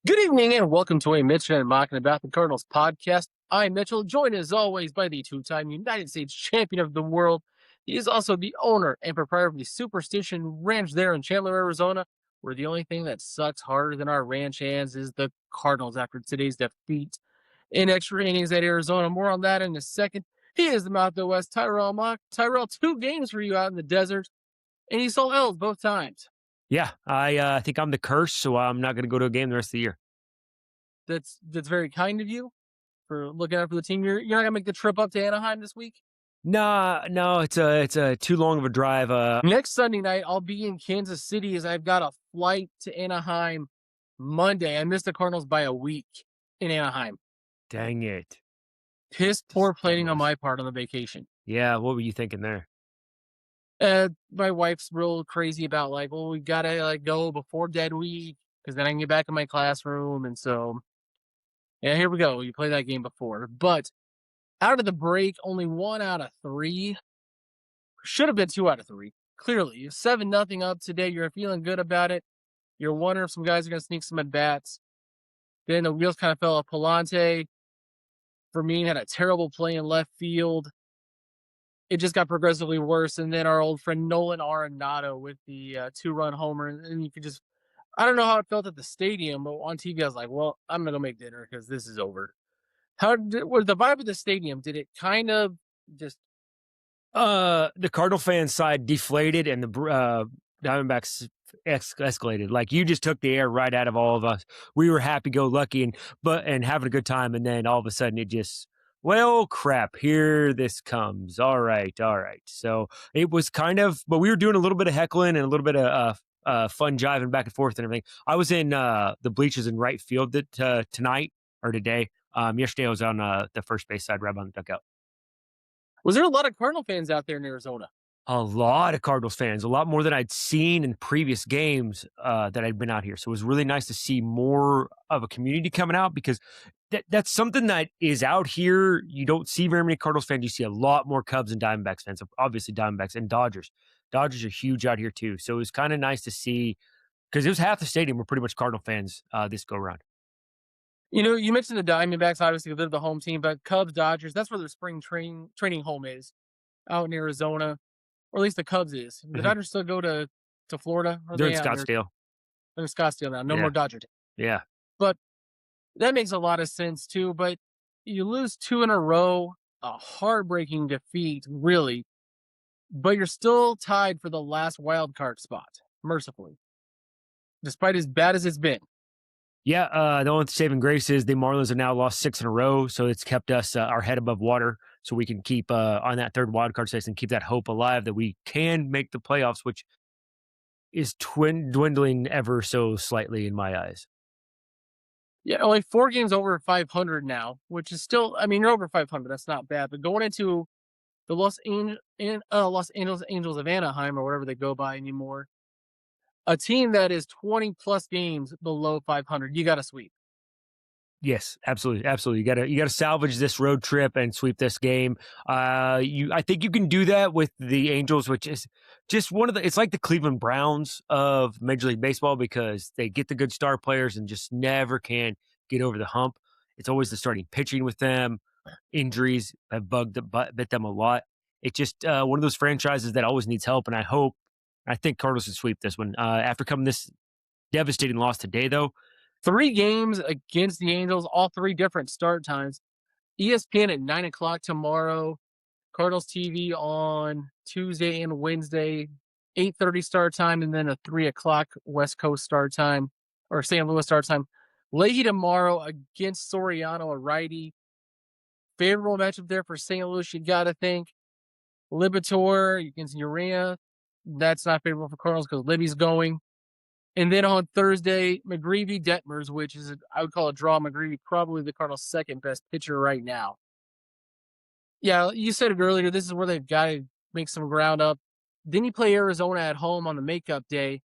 Good evening and welcome to a Mitchell and Mauck'n about the Cardinals podcast. I'm Mitchell, joined as always by the two-time United States champion of the world. He is also the owner and proprietor of the Superstition Ranch there in Chandler, Arizona, where the only thing that sucks harder than our ranch hands is the Cardinals after today's defeat in extra innings at Arizona. More on that in a second. He is the Mouth of the West, Tyrell Mock. Tyrell, 2 games for you out in the desert, and he saw L's both times. Yeah, I think I'm the curse, so I'm not going to go to a game the rest of the year. That's very kind of you for looking out for the team. You're not gonna make the trip up to Anaheim this week. No, it's a too long of a drive. Next Sunday night, I'll be in Kansas City as I've got a flight to Anaheim Monday. I missed the Cardinals by a week in Anaheim. Dang it! Piss poor planning on my part on the vacation. Yeah, what were you thinking there? My wife's real crazy about well, we gotta go before dead week because then I can get back in my classroom, and so yeah, here we go. You played that game before, but out of the break, only 1 out of 3. Should have been 2 out of 3. Clearly, 7-0 up today. You're feeling good about it. You're wondering if some guys are going to sneak some at bats. Then the wheels kind of fell off. Palante, for me, had a terrible play in left field. It just got progressively worse. And then our old friend Nolan Arenado with the 2-run homer. And you could just, I don't know how it felt at the stadium, but on TV, I was like, well, I'm going to go make dinner because this is over. Was the vibe of the stadium? Did it kind of just The Cardinal fan side deflated, and the Diamondbacks escalated. Like, you just took the air right out of all of us. We were happy-go-lucky and having a good time, and then all of a sudden it just, well, crap, here this comes. All right. So it was kind of, but we were doing a little bit of heckling and a little bit of fun jiving back and forth and everything. I was in the bleachers in right field tonight or today. Yesterday I was on the first base side, right on the dugout. was there a lot of Cardinal fans out there in Arizona? A lot of Cardinals fans, a lot more than I'd seen in previous games that I'd been out here. So it was really nice to see more of a community coming out because that's something that is out here. You don't see very many Cardinals fans. You see a lot more Cubs and Diamondbacks fans. Obviously, Diamondbacks and Dodgers. Dodgers are huge out here too. So it was kind of nice to see because it was half the stadium were pretty much Cardinal fans this go around. You mentioned the Diamondbacks, obviously they're the home team, but Cubs, Dodgers, that's where their spring training home is, out in Arizona, or at least the Cubs is. The Mhm. Dodgers still go to Florida, or They're in they out Scottsdale. they're in Scottsdale now. No Yeah. more Dodger team. Yeah. But that makes a lot of sense too. But you lose 2 in a row, a heartbreaking defeat, really. But you're still tied for the last wild card spot, mercifully, despite as bad as it's been. Yeah, the only saving grace is the Marlins have now lost 6 in a row, so it's kept us our head above water, so we can keep on that third wild card space and keep that hope alive that we can make the playoffs, which is dwindling ever so slightly in my eyes. Yeah, only 4 games over 500 now, which is still, I mean, you're over 500. That's not bad. But going into the Los Angeles Angels of Anaheim, or whatever they go by anymore, a team that is 20 plus games below 500, you got to sweep. Yes, absolutely, absolutely. You gotta salvage this road trip and sweep this game. I think you can do that with the Angels, which is just one of the. It's like the Cleveland Browns of Major League Baseball because they get the good star players and just never can get over the hump. It's always the starting pitching with them. Injuries have bit them a lot. It's just one of those franchises that always needs help, and I think Cardinals can sweep this one. After coming this devastating loss today, though. 3 games against the Angels, all 3 different start times. ESPN at 9 o'clock tomorrow. Cardinals TV on Tuesday and Wednesday, 8:30 start time, and then a 3 o'clock West Coast start time, or St. Louis start time. Leahy tomorrow against Soriano, a righty. Favorable matchup there for St. Louis, you got to think. Libator against Urea. That's not favorable for Cardinals because Libby's going. And then on Thursday, McGreevy Detmers, which is, I would call a draw. McGreevy, probably the Cardinals' second best pitcher right now. Yeah, you said it earlier. This is where they've got to make some ground up. Then you play Arizona at home on the makeup day.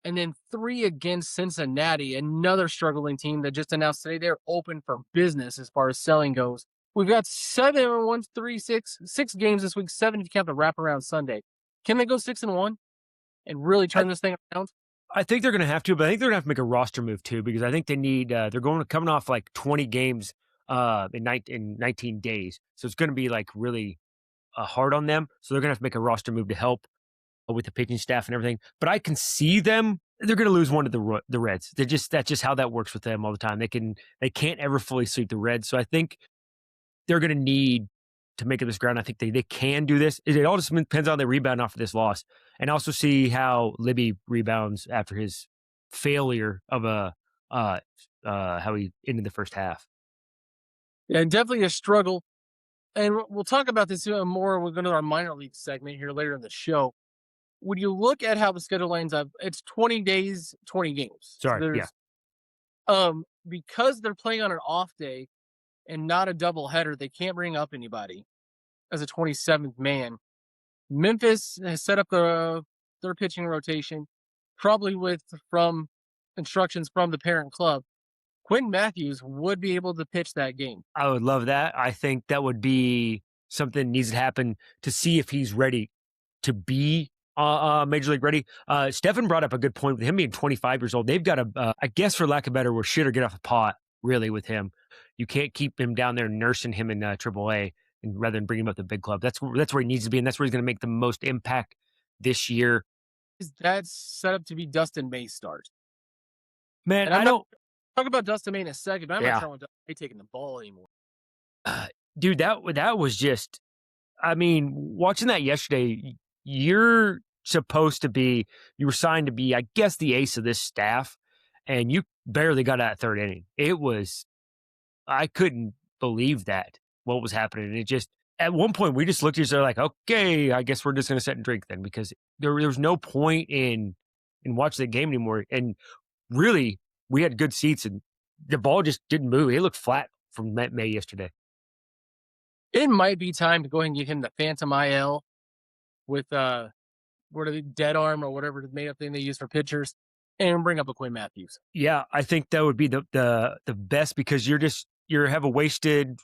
And then 3 against Cincinnati, another struggling team that just announced today they're open for business as far as selling goes. We've got 6 games this week, 7 if you count the wraparound Sunday. Can they go 6-1 and really turn this thing around? I think they're going to have to, but I think they're going to have to make a roster move too because I think they need. They're coming off like 20 games in 19 days, so it's going to be like really hard on them. So they're going to have to make a roster move to help with the pitching staff and everything. But I can see them. They're going to lose one to the Reds. That's just how that works with them all the time. They can't ever fully sweep the Reds. So I think they're going to need to make up this ground. I think they can do this. It all just depends on they rebound off of this loss, and also see how Libby rebounds after his failure of how he ended the first half. Yeah, definitely a struggle. And we'll talk about this more. We're going to our minor league segment here later in the show. When you look at how the schedule lines up, it's 20 days, 20 games. So Sorry, yeah. there's because they're playing on an off day and not a double header, they can't bring up anybody as a 27th man. Memphis has set up their pitching rotation, probably with from instructions from the parent club. Quinn Matthews would be able to pitch that game. I would love that. I think that would be something that needs to happen to see if he's ready to be major league ready. Stefan brought up a good point with him being 25 years old. They've got to, I guess, for lack of better word, shit or get off the pot. Really, with him, you can't keep him down there nursing him in AAA, and rather than bring him up to the big club. That's where he needs to be, and that's where he's going to make the most impact this year. That's set up to be Dustin May's start. Man, And I don't talk about Dustin May in a second, but I'm Yeah. not sure I want Dustin May taking the ball anymore. Dude, that was just. I mean, watching that yesterday, you're supposed to be. You were signed to be, I guess, the ace of this staff, and you barely got out of third inning. It was. I couldn't believe that what was happening. It just at one point we just looked at each other like, okay, I guess we're just gonna sit and drink then because there was no point in watching the game anymore. And really, we had good seats and the ball just didn't move. It looked flat from May yesterday. It might be time to go ahead and give him the Phantom IL with what are they, dead arm or whatever the made up thing they use for pitchers, and bring up a Quinn Matthews. Yeah, I think that would be the best because you have a wasted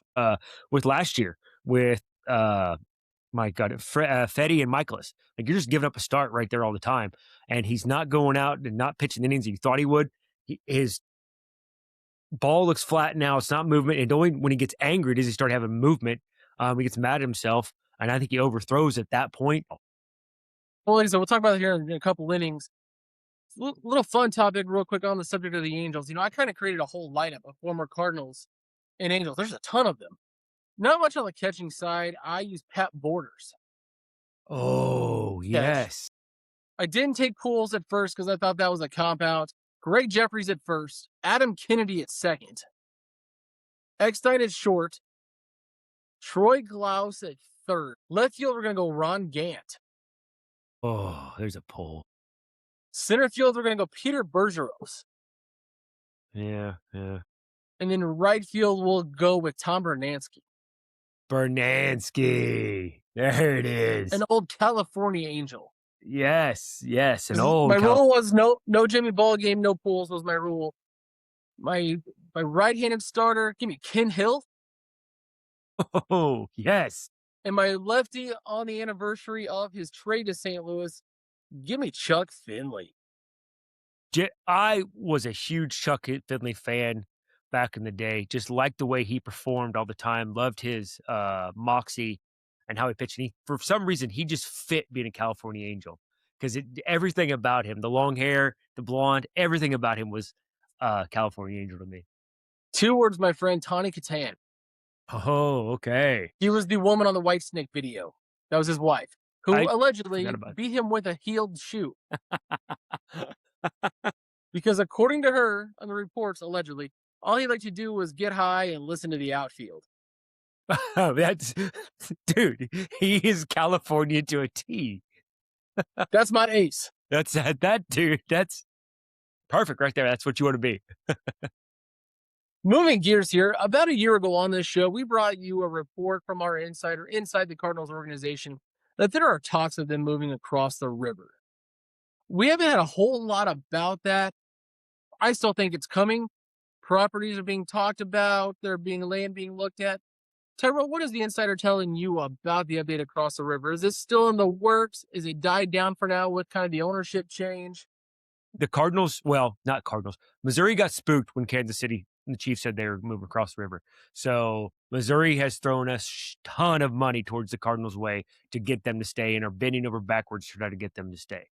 with last year with my God, Fetty and Michaelis. Like you're just giving up a start right there all the time, and he's not going out and not pitching innings you thought he would. His ball looks flat now; it's not movement. And only when he gets angry does he start having movement. He gets mad at himself, and I think he overthrows at that point. Well, ladies, we'll talk about it here in a couple innings. Little fun topic, real quick on the subject of the Angels. I kind of created a whole lineup of former Cardinals and Angels. There's a ton of them. Not much on the catching side. I use Pat Borders. Oh yes. I didn't take Pools at first because I thought that was a cop out. Greg Jeffries at first. Adam Kennedy at second. Eckstein at short. Troy Glaus at third. Left field, we're going to go Ron Gant. Oh, there's a pull. Center field, we're going to go Peter Bergeros. Yeah. And then right field, we'll go with Tom Bernansky. Bernansky. There it is. An old California Angel. Yes. An old. My rule was no Jimmy Ball game, no Pools was my rule. My right-handed starter, give me Ken Hill. Oh, yes. And my lefty on the anniversary of his trade to St. Louis, give me Chuck Finley. I was a huge Chuck Finley fan back in the day. Just liked the way he performed all the time. Loved his moxie and how he pitched. And for some reason, he just fit being a California Angel because everything about him, the long hair, the blonde, everything about him was California Angel to me. 2 words, my friend, Tawny Katan. Oh, okay. He was the woman on the White Snake video. That was his wife, who allegedly beat him with a heeled shoe. Because according to her, on the reports, allegedly, all he liked to do was get high and listen to the outfield. That's dude. He is California to a T. That's my ace. That's that dude. That's perfect right there. That's what you want to be. Moving gears here, about a year ago on this show, we brought you a report from our insider inside the Cardinals organization that there are talks of them moving across the river. We haven't had a whole lot about that. I still think it's coming. Properties are being talked about. Land being looked at. Tyrell, what is the insider telling you about the update across the river? Is this still in the works? Is it died down for now with kind of the ownership change? the Cardinals, well, not Cardinals. Missouri got spooked when Kansas City and the Chiefs said they were moving across the river. So Missouri has thrown a ton of money towards the Cardinals' way to get them to stay and are bending over backwards to try to get them to stay.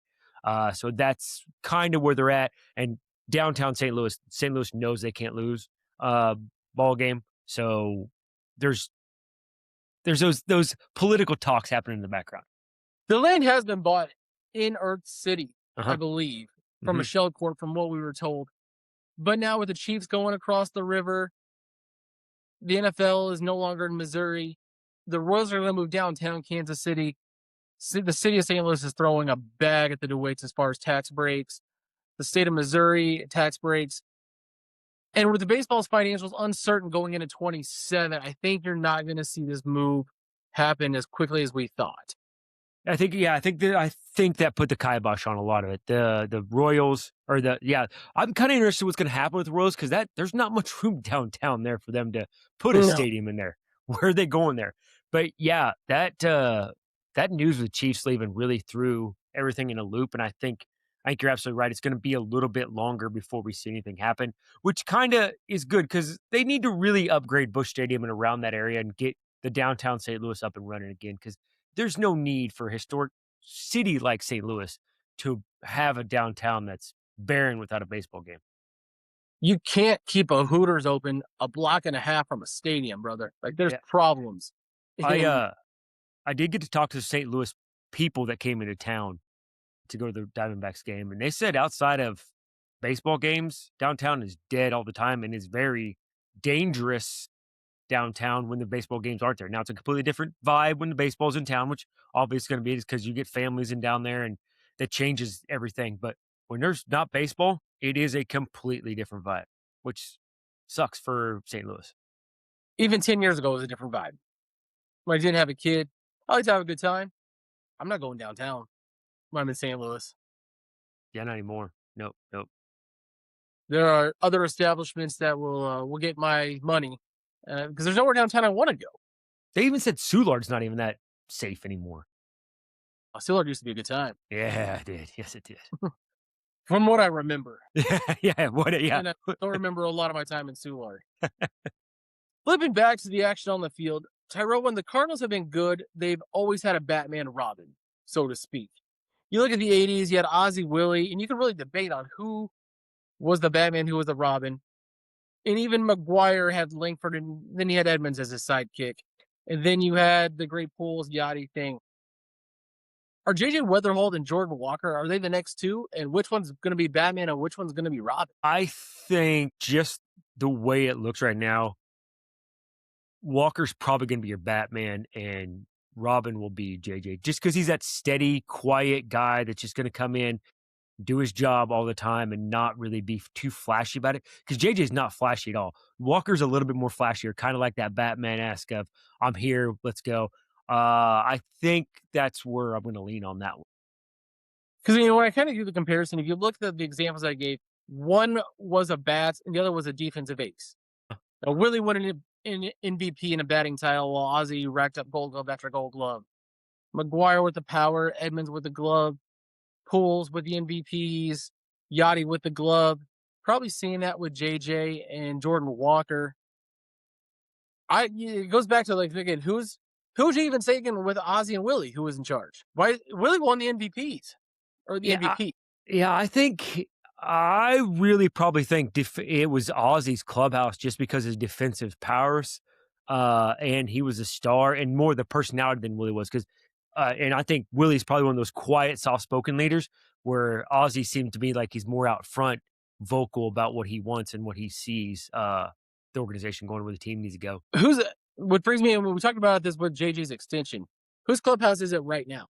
So that's kind of where they're at. And downtown St. Louis knows they can't lose uh, ball game. So there's those political talks happening in the background. The land has been bought in Earth City, Uh I huh. believe, from Hmm. Michelle Court, from what we were told. But now with the Chiefs going across the river, the NFL is no longer in Missouri. The Royals are going to move downtown Kansas City. The city of St. Louis is throwing a bag at the DeWitts as far as tax breaks. The state of Missouri tax breaks. And with the baseball's financials uncertain going into 27, I think you're not going to see this move happen as quickly as we thought. I think that put the kibosh on a lot of it. The Royals or the yeah, I'm kind of interested what's going to happen with the Royals because that there's not much room downtown there for them to put a No. stadium in there. Where are they going there? But yeah, that news with the Chiefs leaving really threw everything in a loop, and I think you're absolutely right. It's going to be a little bit longer before we see anything happen, which kind of is good because they need to really upgrade Busch Stadium and around that area and get the downtown St. Louis up and running again because there's no need for a historic city like St. Louis to have a downtown that's barren without a baseball game. You can't keep a Hooters open a block and a half from a stadium, brother. Like there's Yeah, problems. I And I did get to talk to St. Louis people that came into town to go to the Diamondbacks game, and they said outside of baseball games, downtown is dead all the time and is very dangerous downtown when the baseball games aren't there. Now it's a completely different vibe when the baseball's in town, which obviously going to be because you get families in down there and that changes everything. But when there's not baseball, it is a completely different vibe, which sucks for St. Louis. even 10 years ago, it was a different vibe. When I didn't have a kid, I like to have a good time. I'm not going downtown when I'm in St. Louis. Yeah, not anymore. Nope, nope. There are other establishments that will get my money because there's nowhere downtown I want to go. They even said Soulard's not even that safe anymore. Stillard used to be a good time, Yeah, it did. Yes, it did. from what I remember, Yeah, what? Yeah, and I don't remember a lot of my time in Soulard. Flipping back to the action on the field, Tyrell, when the Cardinals have been good, they've always had a Batman Robin, so to speak. You look at the 80s, you had Ozzy Willie, and you can really debate on who was the Batman, who was the Robin. And even McGuire had Langford, and then he had Edmonds as his sidekick. And then you had the great Pools Yachty thing. Are JJ Weatherhold and Jordan Walker, are they the next two? And which one's going to be Batman and which one's going to be Robin? I think just the way it looks right now, Walker's probably going to be your Batman, and Robin will be JJ, just because he's that steady, quiet guy that's just going to come in, do his job all the time, and not really be too flashy about it. Because JJ's not flashy at all. Walker's a little bit more flashier, kind of like that Batman esque of "I'm here, let's go." I think that's where I'm going to lean on that one. Because when I kind of do the comparison, if you look at the examples I gave, one was a bats and the other was a defensive ace. Now, Willie won an MVP and a batting title, while Ozzy racked up Gold Glove after Gold Glove. McGuire with the power, Edmonds with the glove, Pools with the MVPs, Yachty with the glove. Probably seeing that with JJ and Jordan Walker. It goes back to like again, who's you even taking with Ozzy and Willie, who was in charge? Why Willie won the MVPs or the Yeah, MVP? I think I really probably think it was Ozzy's clubhouse just because of his defensive powers, and he was a star and more the personality than Willie was. Because, and I think Willie's probably one of those quiet, soft-spoken leaders where Ozzy seemed to be like he's more out front, vocal about what he wants and what he sees the organization going where the team needs to go. Who's what brings me? And we talked about this with JJ's extension. Whose clubhouse is it right now?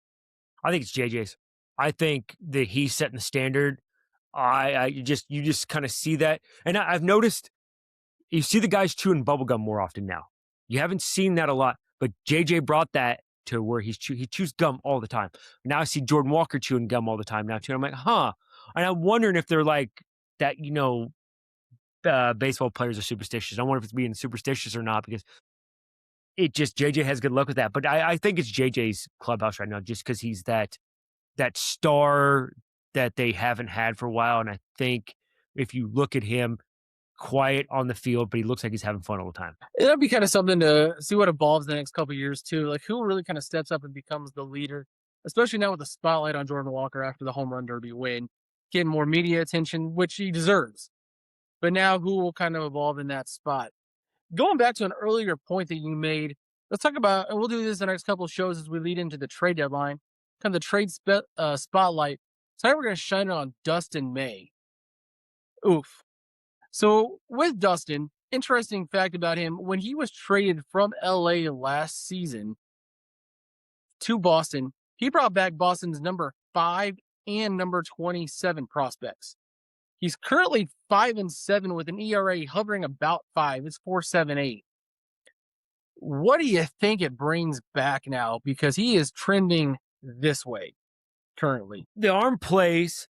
I think it's JJ's. I think that he's setting the standard. You just kind of see that, and I've noticed you see the guys chewing bubblegum more often now. You haven't seen that a lot, but JJ brought that to where he chews gum all the time. Now I see Jordan Walker chewing gum all the time now too. I'm like, huh? And I'm wondering if they're like that. Baseball players are superstitious. I wonder if it's being superstitious or not because it just JJ has good luck with that. But I think it's JJ's clubhouse right now just because he's that star that they haven't had for a while. And I think if you look at him, quiet on the field, but he looks like he's having fun all the time. It'll be kind of something to see what evolves the next couple of years too. Like who really kind of steps up and becomes the leader, especially now with the spotlight on Jordan Walker after the home run derby win, getting more media attention, which he deserves. But now who will kind of evolve in that spot? Going back to an earlier point that you made, let's talk about, and we'll do this in the next couple of shows as we lead into the trade deadline, kind of the spotlight. So now we're going to shine it on Dustin May. Oof. So with Dustin, interesting fact about him: when he was traded from LA last season to Boston, he brought back Boston's number 5 and number 27 prospects. He's currently 5-7 with an ERA hovering about 5. It's 4.78. What do you think it brings back now? Because he is trending this way currently. The arm plays,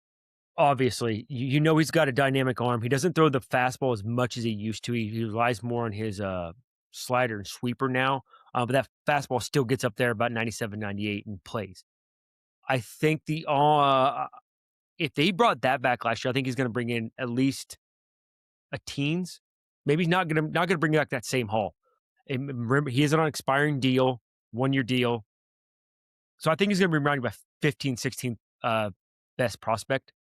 obviously. You know he's got a dynamic arm. He doesn't throw the fastball as much as he used to. He relies more on his slider and sweeper now. But that fastball still gets up there about 97, 98 and plays. I think if they brought that back last year, I think he's going to bring in at least a teens. Maybe he's not gonna bring back that same haul. And remember, he is on an expiring deal, 1-year deal. So I think he's going to be around about 15, 16 best prospect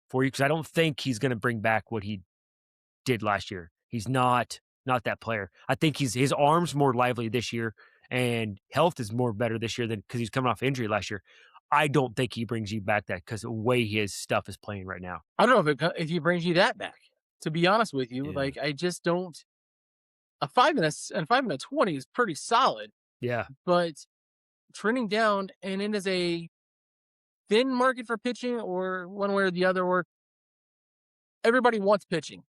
for you, because I don't think he's going to bring back what he did last year. He's not that player. I think his arm's more lively this year, and health is more better this year than because he's coming off injury last year. I don't think he brings you back that because the way his stuff is playing right now. I don't know if he brings you that back. To be honest with you, Yeah. like I just don't. A 5 and a 20 is pretty solid, Yeah. but trending down, and it is a thin market for pitching, or one way or the other, or everybody wants pitching.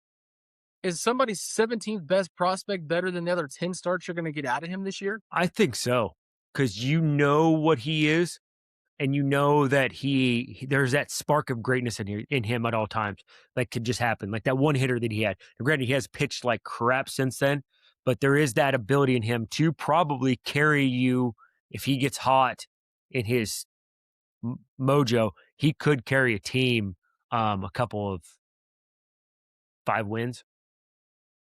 Is somebody's 17th best prospect better than the other 10 starts you're going to get out of him this year? I think so, because you know what he is, and you know that there's that spark of greatness in him at all times that could just happen, like that one hitter that he had. And granted, he has pitched like crap since then, but there is that ability in him to probably carry you if he gets hot in his mojo. He could carry a team a couple of 5 wins.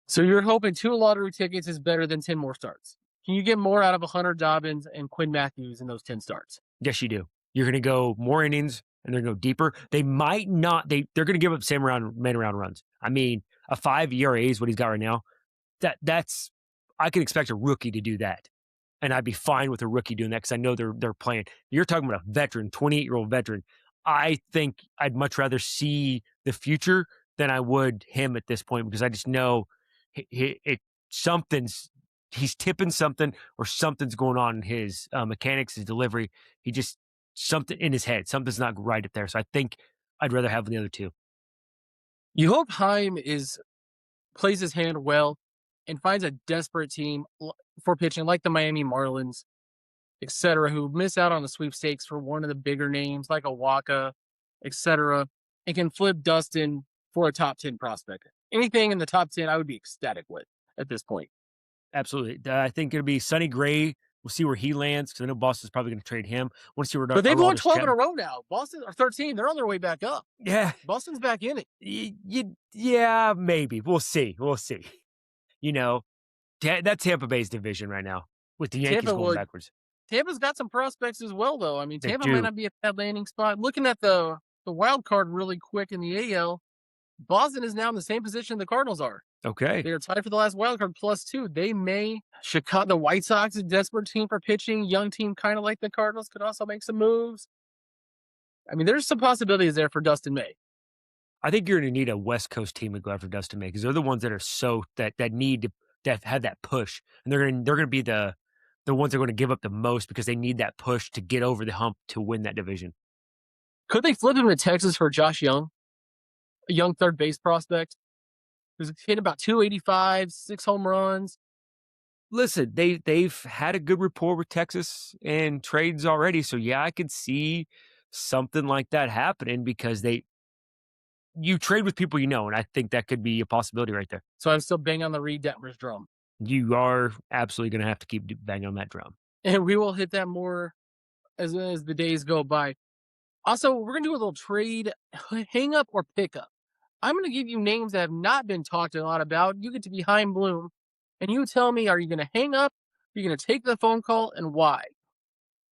So you're hoping 2 lottery tickets is better than 10 more starts. Can you get more out of Hunter Dobbins and Quinn Matthews in those 10 starts? Yes, you do. You're going to go more innings and they're going to go deeper. They might not. They're going to give up same main round runs. I mean, a 5 ERA is what he's got right now. That's I can expect a rookie to do that, and I'd be fine with a rookie doing that because I know they're playing. You're talking about a veteran, 28-year-old veteran. I think I'd much rather see the future than I would him at this point, because I just know something's he's tipping something, or something's going on in his mechanics, his delivery. He just something in his head. Something's not right up there. So I think I'd rather have the other two. You hope Heim plays his hand well and finds a desperate team for pitching like the Miami Marlins, etc., who miss out on the sweepstakes for one of the bigger names like a Waka, etc., and can flip Dustin for a top 10 prospect. Anything in the top 10, I would be ecstatic with at this point. Absolutely. I think it'll be Sonny Gray. We'll see where he lands, because I know Boston's probably going to trade him. Want to see where But they've won Aroldis 12 in a Chapman. row now. Boston are 13. They're on their way back up. Yeah, Boston's back in it. yeah, maybe. We'll see. We'll see. You know, that's Tampa Bay's division right now, with the Yankees Tampa going backwards. Tampa's got some prospects as well, though. I mean, They Tampa might do. not be a bad landing spot. Looking at the wild card really quick in the AL, Boston is now in the same position the Cardinals are. Okay. They are tied for the last wild card +2. They may. Chicago, the White Sox, a desperate team for pitching, young team kind of like the Cardinals, could also make some moves. I mean, there's some possibilities there for Dustin May. I think you're going to need a West Coast team to go after Dustin May, because they're the ones that are that need to that have that push, and they're going to be the ones that are going to give up the most, because they need that push to get over the hump to win that division. Could they flip him to Texas for Josh Young, a young third base prospect who's hit about 285, 6 home runs? Listen, they've had a good rapport with Texas and trades already, so yeah, I could see something like that happening, because you trade with people you know, and I think that could be a possibility right there. So I'm still banging on the Reed Detmers drum. You are absolutely going to have to keep banging on that drum. And we will hit that more as the days go by. Also, we're gonna do a little trade, hang up or pick up. I'm gonna give you names that have not been talked a lot about. You get to be Hein Bloom, and you tell me: are you gonna hang up? Are you gonna take the phone call, and why?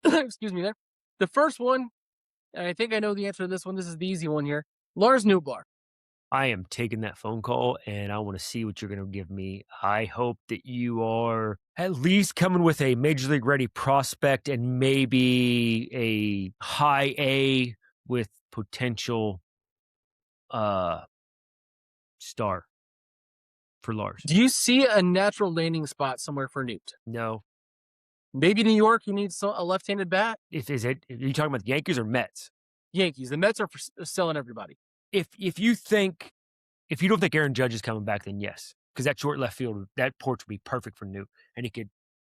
Excuse me. There. The first one, and I think I know the answer to this one. This is the easy one here. Lars Newbar. I am taking that phone call and I want to see what you're going to give me. I hope that you are at least coming with a major league ready prospect and maybe a high A with potential star for Lars. Do you see a natural landing spot somewhere for Newt? No. Maybe New York. You need a left-handed bat. If is it are you talking about the Yankees or Mets? Yankees. The Mets are selling everybody. If you think if you don't think Aaron Judge is coming back, then yes. Because that short left field, that porch would be perfect for Newt, and he could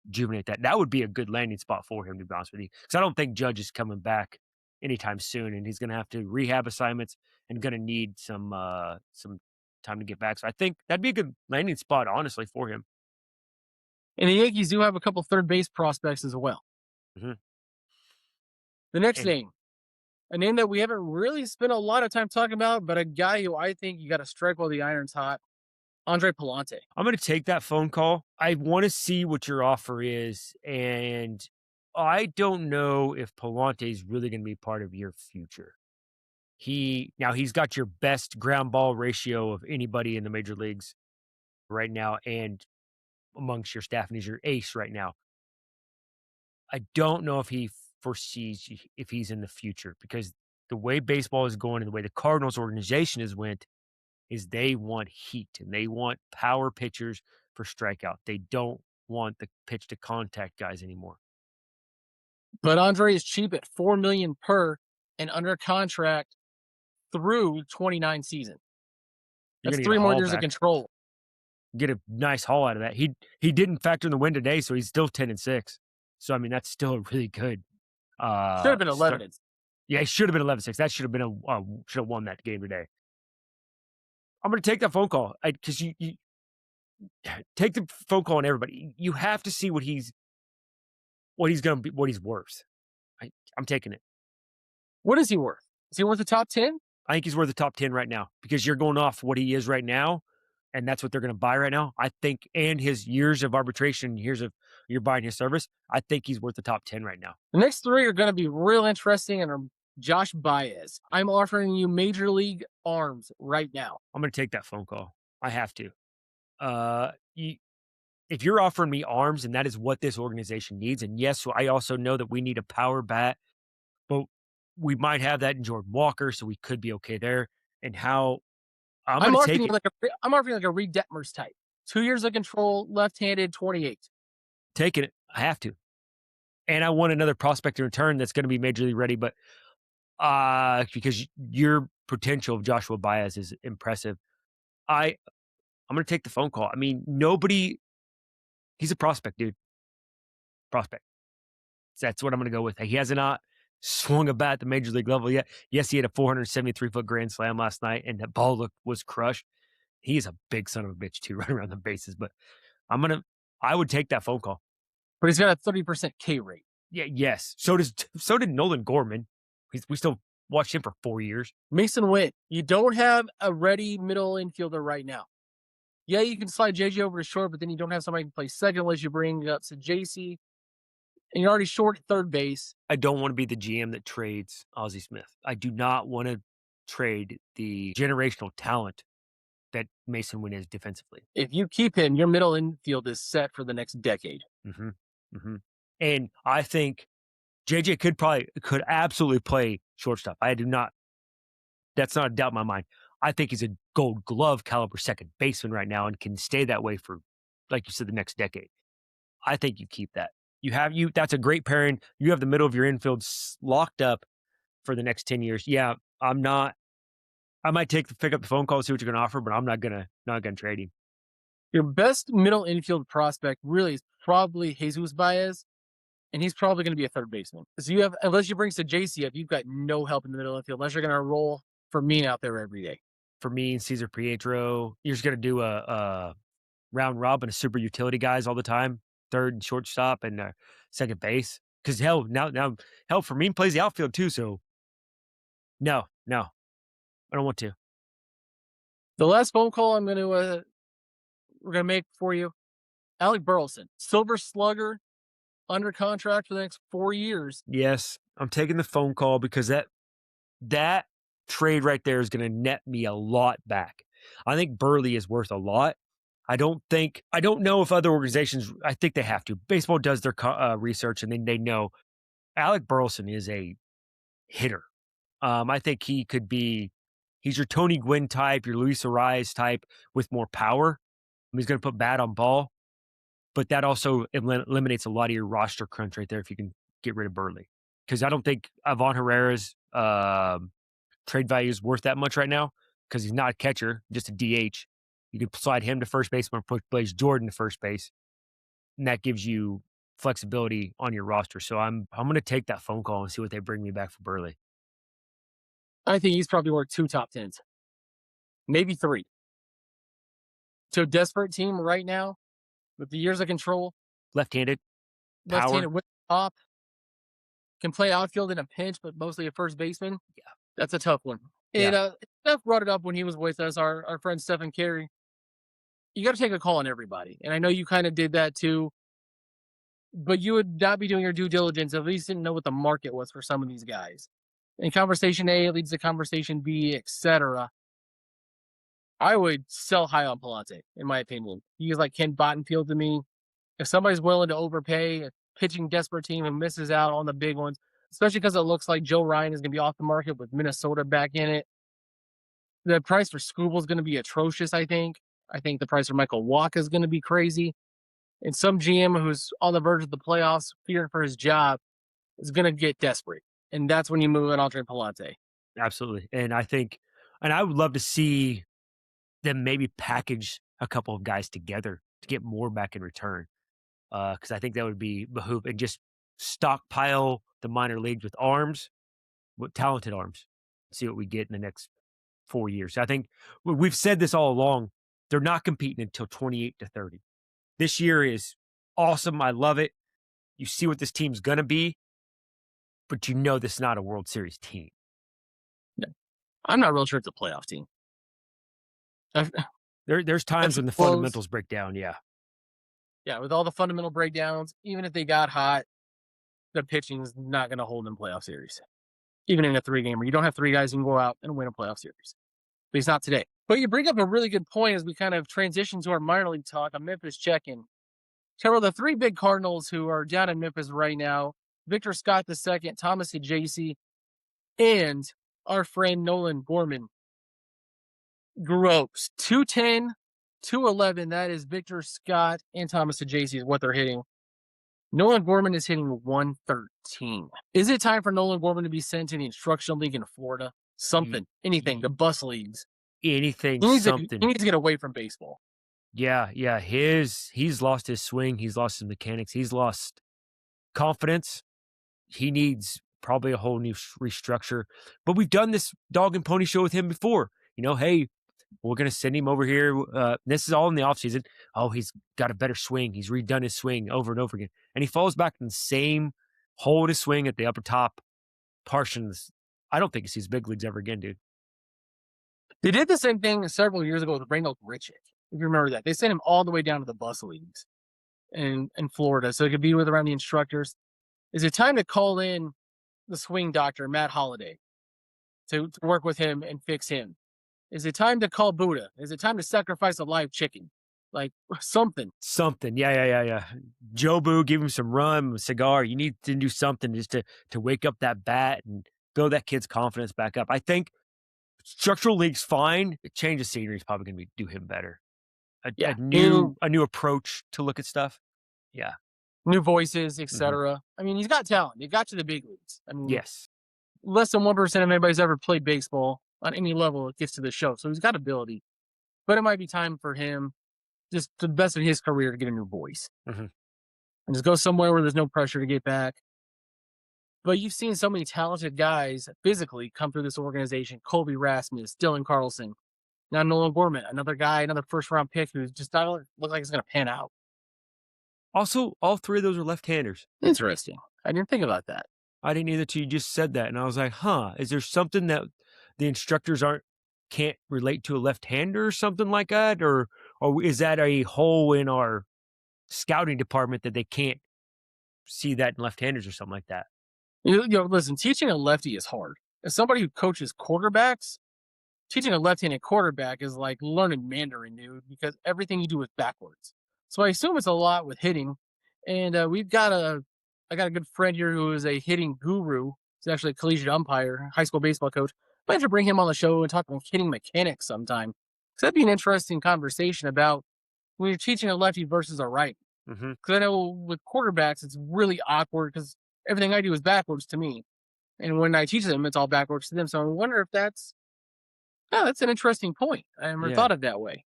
rejuvenate that. That would be a good landing spot for him, to be honest with you. Because I don't think Judge is coming back anytime soon, and he's going to have to rehab assignments and going to need some time to get back. So I think that'd be a good landing spot, honestly, for him. And the Yankees do have a couple third base prospects as well. Mhm. The next And name, a name that we haven't really spent a lot of time talking about, but a guy who I think you got to strike while the iron's hot, Andre Palante. I'm going to take that phone call. I want to see what your offer is, and I don't know if Palante is really going to be part of your future. He's got your best ground ball ratio of anybody in the major leagues right now and amongst your staff, and he's your ace right now. I don't know if he foresees if he's in the future because the way baseball is going and the way the Cardinals organization has went is they want heat and they want power pitchers for strikeout. They don't want the pitch to contact guys anymore. But Andre is cheap at $4 million per and under contract through 29 season. You're That's gonna get a 3 more haul years of back, control. get a nice haul out of that. He didn't factor in the win today, so he's still 10-6. So I mean that's still a really good Should have been start. 11. It's Yeah, he should have been 11-6. That should have been should have won that game today. I'm gonna take that phone call because you take the phone call on everybody. You have to see what he's gonna be, what he's worth. I'm taking it. What is he worth? Is he worth the top 10? I think he's worth the top 10 right now because you're going off what he is right now, and that's what they're going to buy right now. I think, and his years of arbitration, years of you're buying his service, I think he's worth the top 10 right now. The next three are going to be real interesting and are Josh Baez. I'm offering you major league arms right now. I'm going to take that phone call. I have to. If you're offering me arms, and that is what this organization needs, and yes, I also know that we need a power bat, but we might have that in Jordan Walker, so we could be okay there. And how I'm I'm going to offering take you it. like a Reed Detmers type. 2 years of control, left-handed, 28. Taking it. I have to. And I want another prospect in return that's going to be major league ready, but because your potential of Joshua Baez is impressive. I'm going to take the phone call. I mean, he's a prospect, dude. Prospect. So that's what I'm going to go with. He has not swung a bat at the major league level yet. Yes, he had a 473-foot grand slam last night, and that ball was crushed. He is a big son of a bitch too, running around the bases. But I would take that phone call. But he's got a 30% K rate. Yeah, yes. So did Nolan Gorman. We still watched him for 4 years. Mason Witt. You don't have a ready middle infielder right now. Yeah, you can slide JJ over to short, but then you don't have somebody who can play second unless you bring up JC. And you're already short at third base. I don't want to be the GM that trades Ozzie Smith. I do not want to trade the generational talent that Mason Wynn is defensively. If you keep him, your middle infield is set for the next decade. Mm-hmm. Mm-hmm. And I think JJ could absolutely play shortstop. That's not a doubt in my mind. I think he's a gold glove caliber second baseman right now and can stay that way for, like you said, the next decade. I think you keep that. That's a great pairing. You have the middle of your infield locked up for the next 10 years. Yeah, I might pick up the phone call, see what you're gonna offer, but I'm not gonna trade him. Your best middle infield prospect really is probably Jesus Baez, and he's probably going to be a third baseman. So unless you bring JC up, you've got no help in the middle infield unless you're going to roll for me out there every day. For me and Cesar Pietro, you're just gonna do a round robin of super utility guys all the time, third and shortstop and second base. Because hell, now for me, he plays the outfield too. So No, no, I don't want to. The last phone call we're gonna make for you, Alec Burleson, Silver Slugger, under contract for the next 4 years. Yes, I'm taking the phone call because that trade right there is gonna net me a lot back. I think Burley is worth a lot. I don't know if other organizations, I think they have to. Baseball does their research, and then they know Alec Burleson is a hitter. I think he's your Tony Gwynn type, your Luis Ariz type with more power. He's gonna put bat on ball, but that also eliminates a lot of your roster crunch right there if you can get rid of Burley. Because I don't think Avon Herrera's trade value is worth that much right now because he's not a catcher, just a DH. You can slide him to first base or put Blaze Jordan to first base, and that gives you flexibility on your roster. So I'm going to take that phone call and see what they bring me back for Burley. I think he's probably worth 2 top 10s, maybe 3. To a desperate team right now with the years of control, Left-handed left-handed power. with top, can play outfield in a pinch, but mostly a first baseman. Yeah, That's a tough one. yeah, Steph brought it up when he was with us, our friend Stephen Carey. You got to take a call on everybody, and I know you kind of did that too. But you would not be doing your due diligence if at least didn't know what the market was for some of these guys. And conversation A leads to conversation B, etc. I would sell high on Palante, in my opinion. He is like Ken Bottenfield to me. If somebody's willing to overpay, a pitching desperate team who misses out on the big ones, especially because it looks like Joe Ryan is going to be off the market with Minnesota back in it. The price for Scooble is going to be atrocious, I think. I think the price for Michael Walker is going to be crazy. And some GM who's on the verge of the playoffs, fearing for his job, is going to get desperate. And that's when you move an Andre Palante. absolutely. And I would love to see them maybe package a couple of guys together to get more back in return. Because I think that would be behoove and just stockpile the minor leagues with arms, with talented arms. See what we get in the next 4 years. I think we've said this all along. They're not competing until 28 to 30. This year is awesome. I love it. You see what this team's gonna be, but you know this is not a World Series team. No, I'm not real sure it's a playoff team. I've- There's times That's when the close. fundamentals break down. Yeah, Yeah, with all the fundamental breakdowns, even if they got hot, the pitching is not going to hold in playoff series. Even in a 3-gamer, you don't have 3 guys who can go out and win a playoff series. At least not today. But you bring up a really good point as we kind of transition to our minor league talk, a Memphis check-in. Terrell, the 3 big Cardinals who are down in Memphis right now, Victor Scott II, Thomas Ajacey, and our friend Nolan Gorman. Gross. 210, 211. That is Victor Scott and Thomas Ajacey is what they're hitting. Nolan Gorman is hitting 113. Is it time for Nolan Gorman to be sent to the instructional league in Florida? Y- Something, anything, the y- bus leagues. anything, He something. needs to get away from baseball. Yeah, yeah. He's lost his swing. He's lost his mechanics. He's lost confidence. He needs probably a whole new restructure. But we've done this dog and pony show with him before. Hey, we're going to send him over here. This is all in the offseason. Oh, he's got a better swing. He's redone his swing over and over again. And he falls back in the same hole in his swing at the upper top portions. I don't think he sees big leagues ever again, dude. They did the same thing several years ago with Randall Grichuk. If you remember that, they sent him all the way down to the bus leagues in Florida so he could be with around the instructors. Is it time to call in the swing doctor, Matt Holliday, to work with him and fix him? Is it time to call Buddha? Is it time to sacrifice a live chicken? Like something. Something. Yeah. Jobu, give him some rum, a cigar. You need to do something just to wake up that bat and build that kid's confidence back up. I think structural league's fine. A change of scenery is probably going to do him better. Yeah. A new approach to look at stuff. Yeah. New voices, Hmm. etc. I mean, he's got talent. He got to the big leagues. I mean, Yes. less than 1% of anybody's ever played baseball on any level gets to the show. So he's got ability. But it might be time for him, just to the best of his career, to get a new voice. Hmm. And just go somewhere where there's no pressure to get back. But you've seen so many talented guys physically come through this organization. Colby Rasmus, Dylan Carlson, now Nolan Gorman, another guy, another first-round pick who's just not look like it's going to pan out. Also, all three of those are left-handers. Interesting. I didn't think about that. I didn't either till you just said that, and I was like, "Huh, is there something that the instructors can't relate to a left-hander or something like that? Or is that a hole in our scouting department that they can't see that in left-handers or something like that?" Listen, teaching a lefty is hard. As somebody who coaches quarterbacks, teaching a left-handed quarterback is like learning Mandarin, dude, because everything you do is backwards. So I assume it's a lot with hitting. And I got a good friend here who is a hitting guru. He's actually a collegiate umpire, high school baseball coach. I might have to bring him on the show and talk about hitting mechanics sometime. So that'd be an interesting conversation about when you're teaching a lefty versus a right. Mhm. Because I know with quarterbacks, it's really awkward because everything I do is backwards to me. And when I teach them, it's all backwards to them. So I wonder if that's an interesting point. I never Yeah. thought of that way.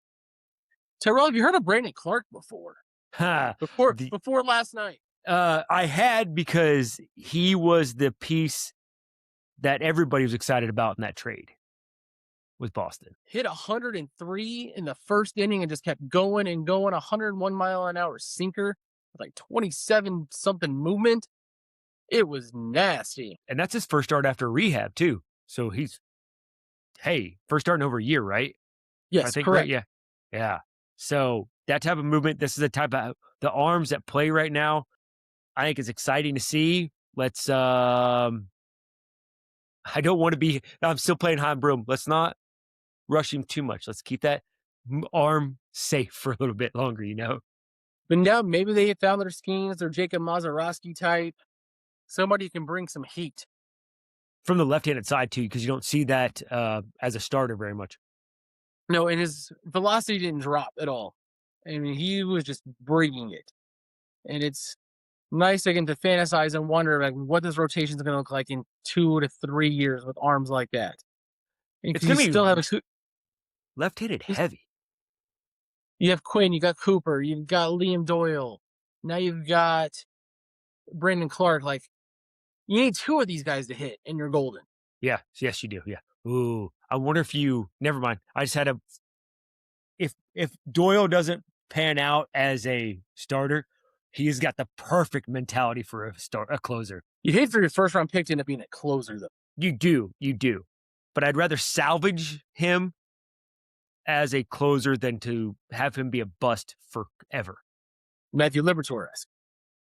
Tyrell, have you heard of Brandon Clark before? Ha. Before The before last night. I had because he was the piece that everybody was excited about in that trade with Boston. Hit 103 in the first inning and just kept going and going. 101-mile-an-hour sinker with like 27 something movement. It was nasty. And that's his first start after rehab too. So first start in over a year, right? I Yes, think, right? correct. Yeah. Yeah. So that type of movement, this is the type of the arms that play right now. I think it's exciting to see. I don't want to be, I'm still playing high broom. Let's not rush him too much. Let's keep that arm safe for a little bit longer, you know? But now maybe they have found their schemes, their Jacob Mazeroski type. Somebody who can bring some heat. From the left-handed side too, because you don't see that as a starter very much. No, and his velocity didn't drop at all. I mean, he was just bringing it. And it's nice again to fantasize and wonder like what this rotation is going to look like in 2 to 3 years with arms like that. It's Because you going to still be have left-handed heavy. you have Quinn, you got Cooper, you've got Liam Doyle, now you've got Brandon Clark. Like you need two of these guys to hit, and you're golden. Yeah. Yes, you do. Yeah. Ooh. I wonder if never mind. I just had if Doyle doesn't pan out as a starter, he's got the perfect mentality for a closer. You hate for your first round pick to end up being a closer though. You do. But I'd rather salvage him as a closer than to have him be a bust forever. Matthew Liberatore.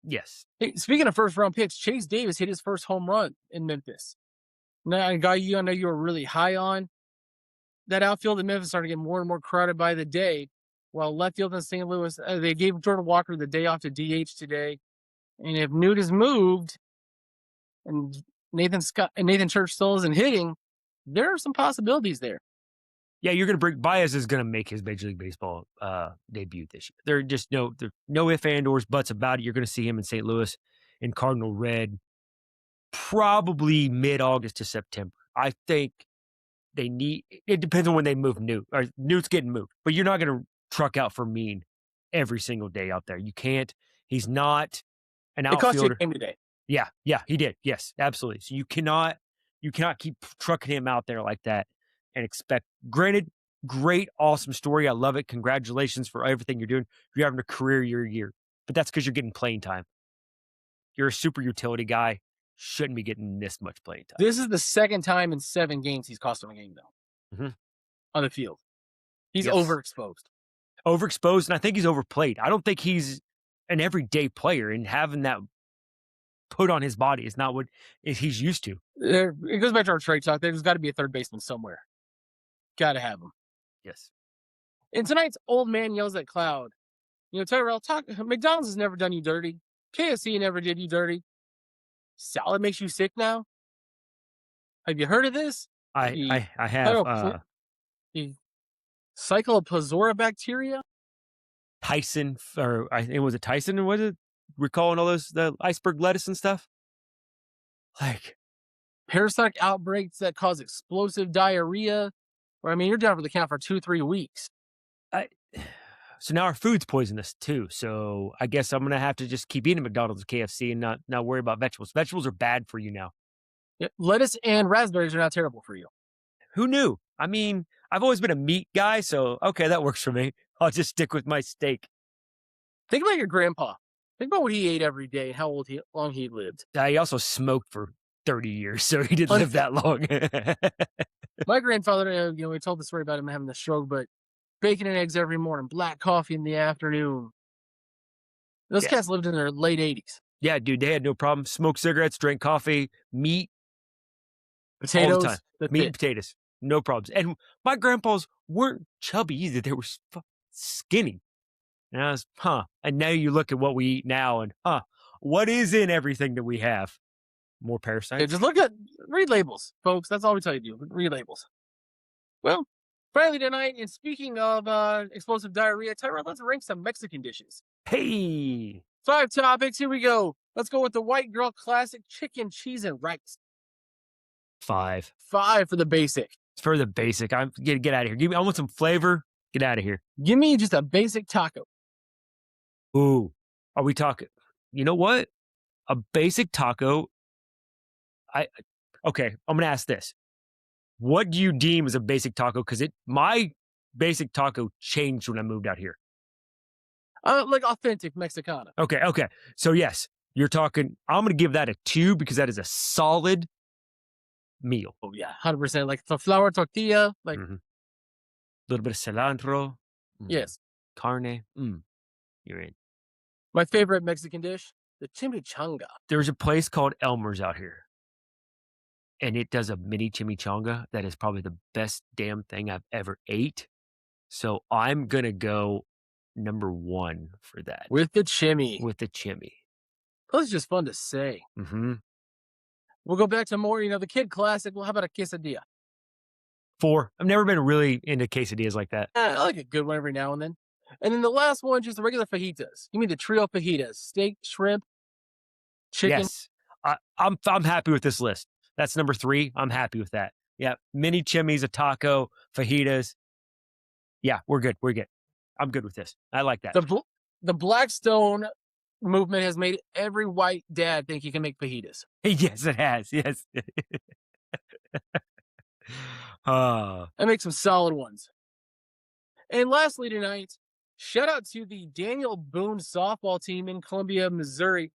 Yes. Hey, speaking of first round picks, Chase Davis hit his first home run in Memphis. Now, a guy I know you were really high on. That outfield in Memphis started to get more and more crowded by the day. While left field in St. Louis, they gave Jordan Walker the day off to DH today. And if Newt is moved and Nathan Church still isn't hitting, there are some possibilities there. Yeah, you're going to bring Baez is going to make his Major League Baseball debut this year. There's no ifs and ors buts about it. You're going to see him in St. Louis in Cardinal red, probably mid-August to September. I think it depends on when they move Newt. Or Newt's getting moved, but you're not going to truck out for Mean every single day out there. You can't. He's not an It cost you a outfielder. game today. Yeah, he did. Yes, absolutely. So you cannot keep trucking him out there like that and expect. Granted, great, awesome story. I love it. Congratulations for everything you're doing. You're having a career year, but that's because you're getting playing time. You're a super utility guy. Shouldn't be getting this much playing time. This is the second time in 7 games he's cost him a game, though, on the field. He's overexposed. Overexposed, and I think he's overplayed. I don't think he's an everyday player, and having that put on his body is not what he's used to. It goes back to our trade talk. There's got to be a third baseman somewhere. Got to have him. Yes. In tonight's Old Man Yells at Cloud, Tyrell, McDonald's has never done you dirty. KFC never did you dirty. Salad makes you sick now? Have you heard of this? I have The Cyclopozora bacteria? Tyson, or I think was it Tyson? Was it recalling all the iceberg lettuce and stuff? Like Parasitic outbreaks that cause explosive diarrhea. Or, you're down for the count for 2-3 weeks. So now our food's poisonous too. So I guess I'm gonna have to just keep eating McDonald's and KFC and not worry about vegetables. Vegetables are bad for you now. Yeah, lettuce and raspberries are not terrible for you. Who knew? I've always been a meat guy, so okay, that works for me. I'll just stick with my steak. Think about your grandpa. Think about what he ate every day and how long he lived. He also smoked for 30 years, so he didn't Un- live that long. My grandfather, we told the story about him having the stroke, but bacon and eggs every morning, black coffee in the afternoon. Those Yeah. cats lived in their late 80s. Yeah, dude, they had no problem. Smoked cigarettes, drank coffee, meat all the time. Potatoes, that's Meat and it. potatoes, no problems. And my grandpas weren't chubby either. They were skinny. And I was, And now you look at what we eat now and, what is in everything that we have? More Yeah, parasites? just read labels, folks. That's all we tell you to do. Read labels. Well, finally tonight, and speaking of explosive diarrhea, Tyrell, let's rank some Mexican dishes. Hey, 5 topics. Here we go. Let's go with the white girl classic chicken, cheese, and rice. 5. 5 for the basic. It's for the basic. I'm get out of here. I want some flavor. Get out of here. Give me just a basic taco. Ooh, are we talking? You know what? A basic taco. Okay. I'm gonna ask this. What do you deem as a basic taco? Because my basic taco changed when I moved out here. Like authentic Mexicana. Okay. So yes, you're talking. I'm gonna give that a 2 because that is a solid meal. Oh yeah, 100%. Like the flour tortilla. Like A little bit of cilantro. yes, Carne. You're in. my favorite Mexican dish, the chimichanga. There's a place called Elmer's out here, and it does a mini chimichanga that is probably the best damn thing I've ever ate. So I'm gonna go number 1 for that With the chimmy. with the chimmy. Plus, it's just fun to say. We'll go back to more, the kid classic. Well, how about a quesadilla? 4. I've never been really into quesadillas like that. I like a good one every now and then. And then the last one, just the regular fajitas. You mean the trio fajitas: steak, shrimp, chicken. Yes, I'm happy with this list. That's number 3. I'm happy with that. Yeah, mini chimmies, a taco, fajitas. Yeah, we're good. I'm good with this. I like that. The Blackstone movement has made every white dad think he can make fajitas. Yes, it has. Yes. I make some solid ones. And lastly tonight, shout out to the Daniel Boone softball team in Columbia, Missouri.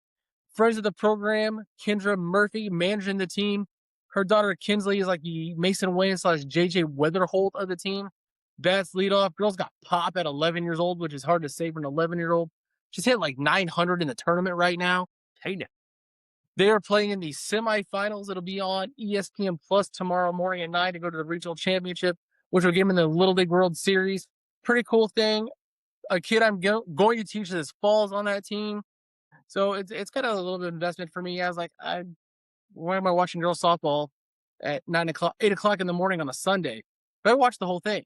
Friends of the program, Kendra Murphy managing the team. Her daughter Kinsley is like the Mason Wayne / JJ Weatherholt of the team. Bats leadoff. Girls got pop at 11 years old, which is hard to say for an 11-year-old. She's hit like 900 in the tournament right now. Hey, now. They are playing in the semifinals. It'll be on ESPN Plus tomorrow morning at 9 to go to the regional championship, which will give them in the Little League World Series. Pretty cool thing. A kid I'm going to teach this fall's on that team. So it's kind of a little bit of investment for me. I was like, why am I watching girls softball at 8 o'clock in the morning on a Sunday? But I watched the whole thing.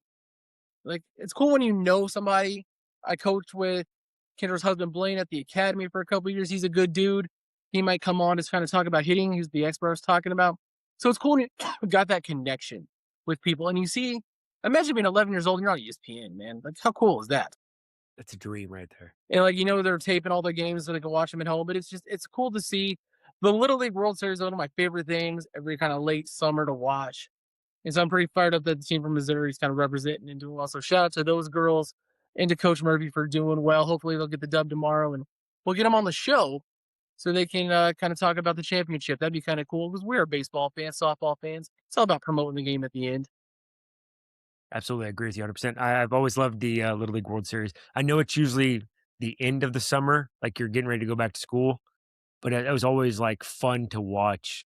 Like, it's cool when you know somebody. I coached with Kendra's husband, Blaine, at the academy for a couple of years. He's a good dude. He might come on to kind of talk about hitting. He's the expert I was talking about. So it's cool when you got that connection with people. And you see, imagine being 11 years old and you're on ESPN, man. Like, how cool is that? That's a dream right there. And they're taping all the games so they can watch them at home. But it's cool to see. The Little League World Series is one of my favorite things every kind of late summer to watch. And so I'm pretty fired up that the team from Missouri is kind of representing and doing well. So shout out to those girls and to Coach Murphy for doing well. Hopefully they'll get the dub tomorrow and we'll get them on the show so they can kind of talk about the championship. That'd be kind of cool because we're baseball fans, softball fans. It's all about promoting the game at the end. Absolutely, I agree with you 100%. I've always loved the Little League World Series. I know it's usually the end of the summer, like you're getting ready to go back to school, but it was always like fun to watch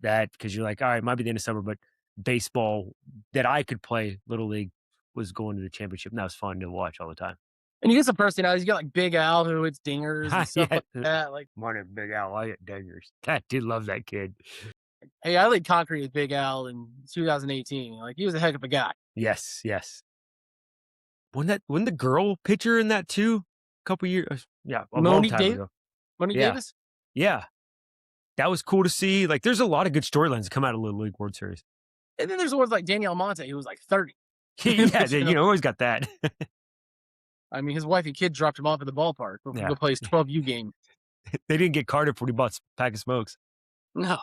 that because you're like, all right, it might be the end of summer, but baseball that I could play Little League was going to the championship, and that was fun to watch all the time. And you get some personalities. You got like Big Al who hits dingers and stuff like that. Like, morning, Big Al, I hit dingers. I did love that kid. hey, I laid concrete with Big Al in 2018. Like, he was a heck of a guy. Yes. Wasn't the girl pitcher in that too? A couple years, yeah, a long time ago. Monique Davis? Yeah. That was cool to see. Like, there's a lot of good storylines that come out of Little League World Series. And then there's ones like Danielle Monte, who was like 30. Yeah, always got that. I mean, his wife and kid dropped him off at the ballpark before he go play his 12U game. They didn't get carded when he bought a pack of smokes. No.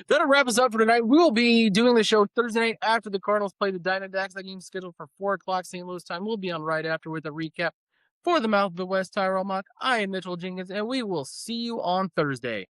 That'll wrap us up for tonight. We will be doing the show Thursday night after the Cardinals play the Diamondbacks. That game's scheduled for 4 o'clock St. Louis time. We'll be on right after with a recap. For the Mouth of the West, Tyrell Mock, I am Mitchell Jenkins, and we will see you on Thursday.